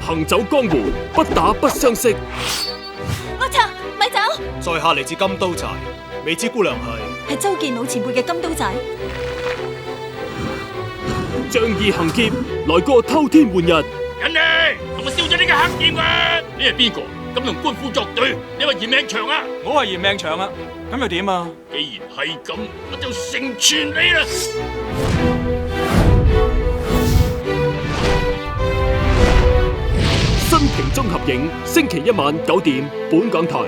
行走江湖，不打不相識。阿賊，咪走！在下嚟自金刀寨，未知姑娘係係周健老前輩嘅金刀仔。仗義行劫，來個偷天換日。人哋同我燒咗呢個黑店啊！你係邊個？咁同官府作對？你話嫌命長啊？我係嫌命長啊，咁又點啊？既然係咁，我就成全你啦！新瓶綜合影，星期一晚9點，本港台。